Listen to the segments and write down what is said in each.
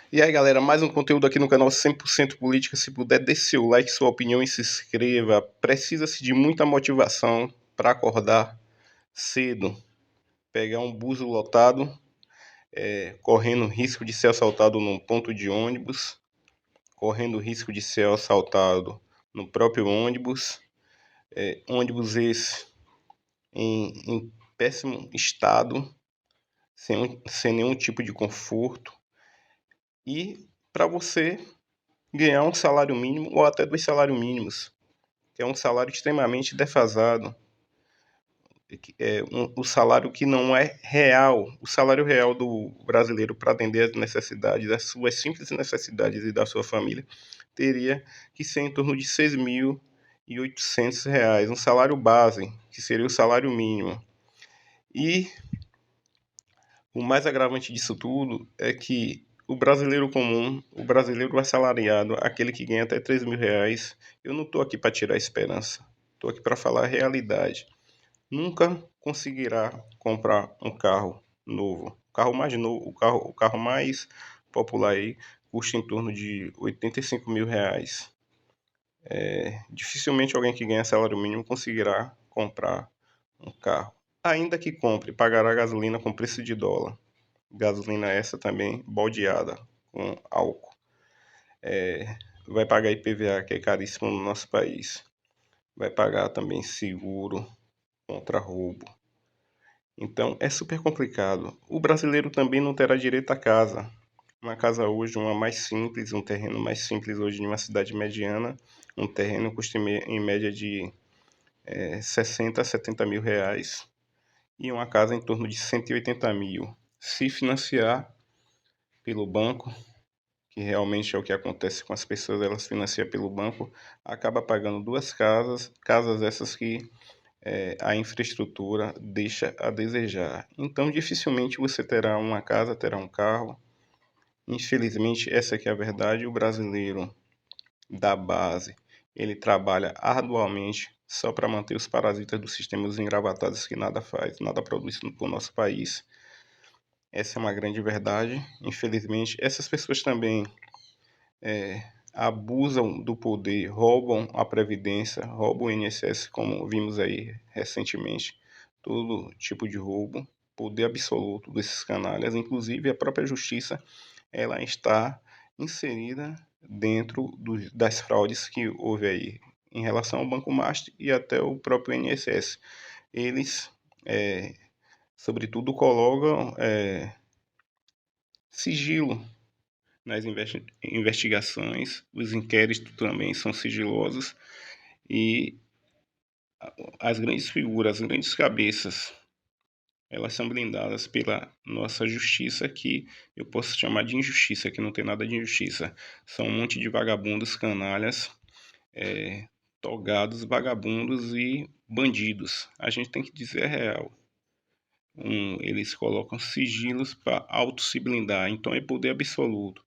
E aí, galera, mais um conteúdo aqui no canal 100% Política. Se puder, dê seu like, sua opinião e se inscreva. Precisa-se de muita motivação para acordar cedo, pegar um bus lotado, correndo risco de ser assaltado num ponto de ônibus, correndo risco de ser assaltado no próprio ônibus, ônibus esse em péssimo estado, sem nenhum tipo de conforto. E para você ganhar um salário mínimo ou até 2 salários mínimos, que é um salário extremamente defasado, o salário que não é real, o salário real do brasileiro para atender as necessidades, as suas simples necessidades e da sua família, teria que ser em torno de R$ 6.800, um salário base, que seria o salário mínimo. E o mais agravante disso tudo é que o brasileiro comum, o brasileiro assalariado, aquele que ganha até R$ 3.000, eu não estou aqui para tirar a esperança, estou aqui para falar a realidade. Nunca conseguirá comprar um carro novo. O carro mais novo, o carro mais popular aí, custa em torno de R$ 85.000. Dificilmente alguém que ganha salário mínimo conseguirá comprar um carro. Ainda que compre, pagará gasolina com preço de dólar. Gasolina essa também baldeada com álcool. Vai pagar IPVA, que é caríssimo no nosso país. Vai pagar também seguro contra roubo. Então é super complicado. O brasileiro também não terá direito à casa. Uma casa hoje, uma mais simples, um terreno mais simples hoje em uma cidade mediana, um terreno custa em média de 60 a 70 mil reais e uma casa em torno de 180 mil. Se financiar pelo banco, que realmente é o que acontece com as pessoas, elas financiam pelo banco, acaba pagando duas casas, casas essas que a infraestrutura deixa a desejar. Então, dificilmente você terá uma casa, terá um carro. Infelizmente, essa aqui é a verdade. O brasileiro da base, ele trabalha arduamente só para manter os parasitas do sistema, os engravatados que nada faz, nada produz para o nosso país. Essa é uma grande verdade. Infelizmente, essas pessoas também abusam do poder, roubam a Previdência, roubam o INSS, como vimos aí recentemente, todo tipo de roubo, poder absoluto desses canalhas, inclusive a própria justiça, ela está inserida dentro das fraudes que houve aí em relação ao Banco Master e até o próprio INSS. Eles, sobretudo, colocam sigilo nas investigações, os inquéritos também são sigilosos e as grandes figuras, as grandes cabeças, elas são blindadas pela nossa justiça, que eu posso chamar de injustiça, que não tem nada de injustiça. São um monte de vagabundos, canalhas, togados, vagabundos e bandidos. A gente tem que dizer a real. Eles colocam sigilos para auto se blindar, então é poder absoluto.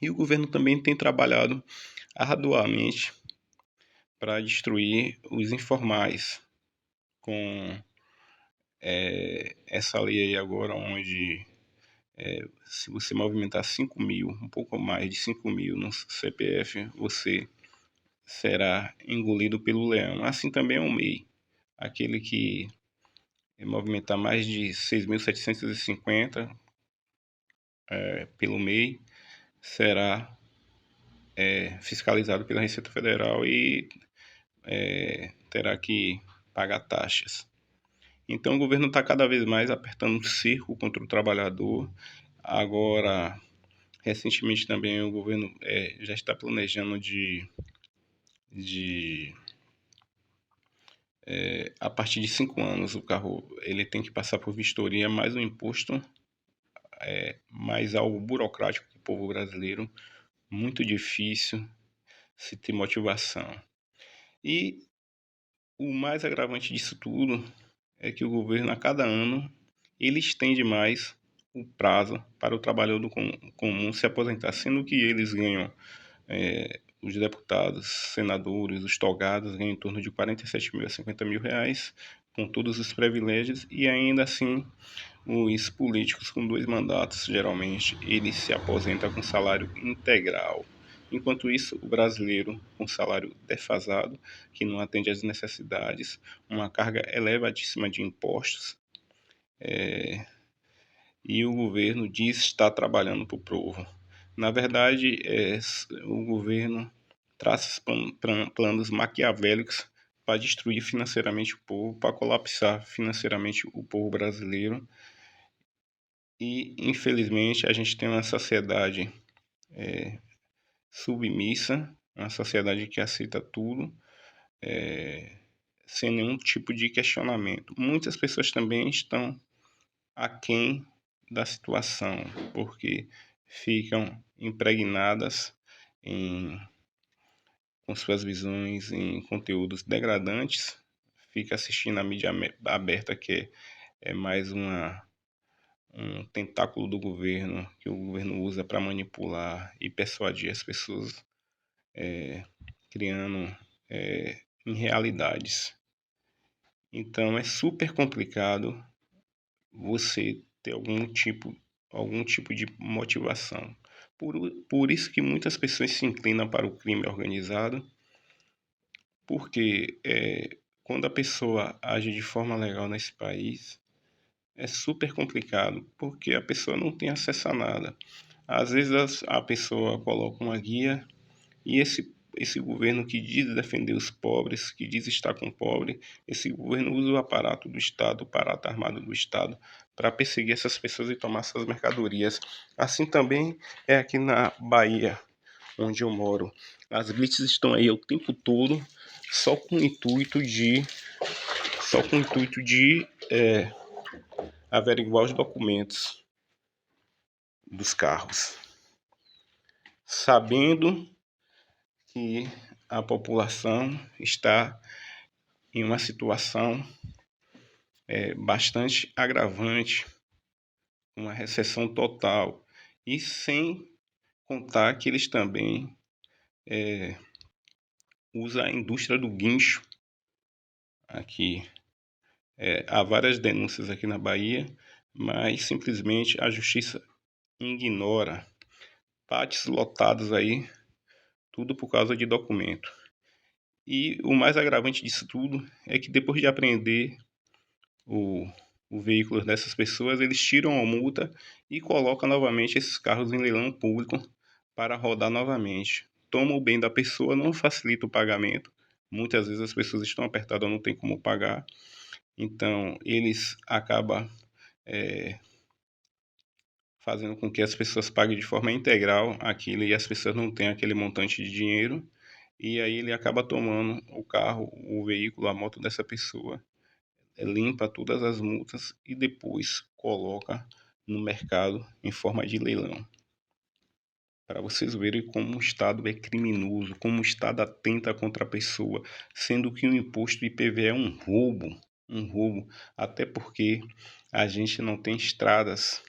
E o governo também tem trabalhado arduamente para destruir os informais, com essa lei aí agora, onde se você movimentar 5 mil, um pouco mais de 5 mil no CPF, você será engolido pelo leão. Assim também é o MEI, aquele que movimentar mais de 6.750 pelo MEI será fiscalizado pela Receita Federal e terá que pagar taxas. Então o governo está cada vez mais apertando o cerco contra o trabalhador. Agora, recentemente também o governo já está planejando a partir de 5 anos o carro ele tem que passar por vistoria, mais um imposto, mais algo burocrático para o povo brasileiro, muito difícil se ter motivação. E o mais agravante disso tudo é que o governo, a cada ano, ele estende mais o prazo para o trabalhador comum se aposentar, sendo que eles ganham, os deputados, senadores, os togados ganham em torno de 47 mil a 50 mil reais, com todos os privilégios, e ainda assim Os políticos com 2 mandatos, geralmente, eles se aposentam com salário integral. Enquanto isso, o brasileiro com salário defasado, que não atende às necessidades, uma carga elevadíssima de impostos, e o governo diz estar trabalhando para o povo. Na verdade, o governo traça planos maquiavélicos para destruir financeiramente o povo, para colapsar financeiramente o povo brasileiro. E, infelizmente, a gente tem uma sociedade submissa, uma sociedade que aceita tudo, sem nenhum tipo de questionamento. Muitas pessoas também estão aquém da situação, porque ficam impregnadas com suas visões em conteúdos degradantes, fica assistindo a mídia aberta, que é mais um tentáculo do governo, que o governo usa para manipular e persuadir as pessoas, criando irrealidades. Então é super complicado você ter algum tipo de motivação. Por isso que muitas pessoas se inclinam para o crime organizado, porque quando a pessoa age de forma legal nesse país, é super complicado, porque a pessoa não tem acesso a nada. Às vezes a pessoa coloca uma guia e esse governo que diz defender os pobres, que diz estar com o pobre, esse governo usa o aparato do Estado, o aparato armado do Estado, para perseguir essas pessoas e tomar suas mercadorias. Assim também é aqui na Bahia, onde eu moro. As blitz estão aí o tempo todo, só com o intuito de, averiguar os documentos dos carros, sabendo que a população está em uma situação bastante agravante, uma recessão total, e sem contar que eles também usam a indústria do guincho aqui. Há várias denúncias aqui na Bahia, mas simplesmente a justiça ignora. Pátios lotados aí, tudo por causa de documento. E o mais agravante disso tudo é que depois de apreender o, o veículo dessas pessoas, eles tiram a multa e colocam novamente esses carros em leilão público para rodar novamente. Tomam o bem da pessoa, não facilita o pagamento. Muitas vezes as pessoas estão apertadas, não tem como pagar. Então, eles acabam fazendo com que as pessoas paguem de forma integral aquilo e as pessoas não têm aquele montante de dinheiro. E aí ele acaba tomando o carro, o veículo, a moto dessa pessoa, limpa todas as multas e depois coloca no mercado em forma de leilão. Para vocês verem como o Estado é criminoso, como o Estado atenta contra a pessoa, sendo que o imposto IPVA é um roubo, até porque a gente não tem estradas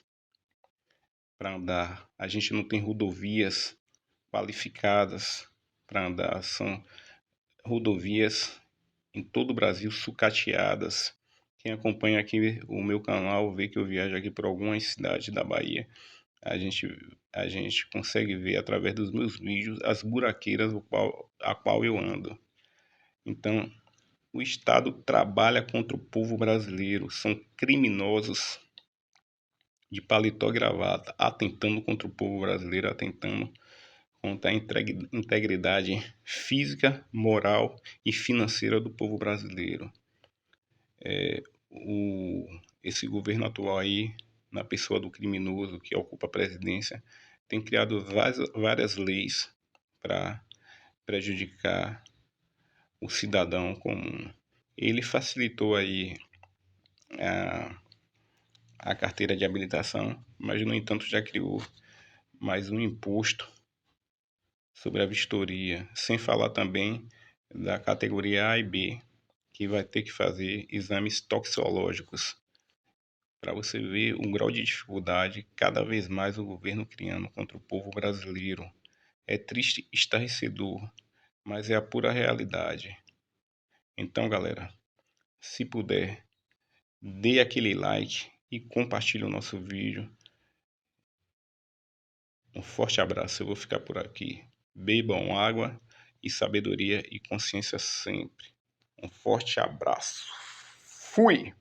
para andar, a gente não tem rodovias qualificadas para andar, são rodovias em todo o Brasil sucateadas. Quem acompanha aqui o meu canal vê que eu viajo aqui por algumas cidades da Bahia. A gente consegue ver através dos meus vídeos as buraqueiras a qual eu ando. Então, o Estado trabalha contra o povo brasileiro. São criminosos de paletó e gravata, atentando contra o povo brasileiro, atentando contra a integridade física, moral e financeira do povo brasileiro. Esse governo atual aí, na pessoa do criminoso que ocupa a presidência, tem criado várias leis para prejudicar o cidadão comum. Ele facilitou aí a carteira de habilitação, mas no entanto já criou mais um imposto sobre a vistoria, sem falar também da categoria A e B, que vai ter que fazer exames toxicológicos, para você ver o grau de dificuldade cada vez mais o governo criando contra o povo brasileiro. É triste, estarrecedor, mas é a pura realidade. Então, galera, se puder, dê aquele like, e compartilhe o nosso vídeo. Um forte abraço, eu vou ficar por aqui. Bebam água e sabedoria e consciência sempre. Um forte abraço. Fui!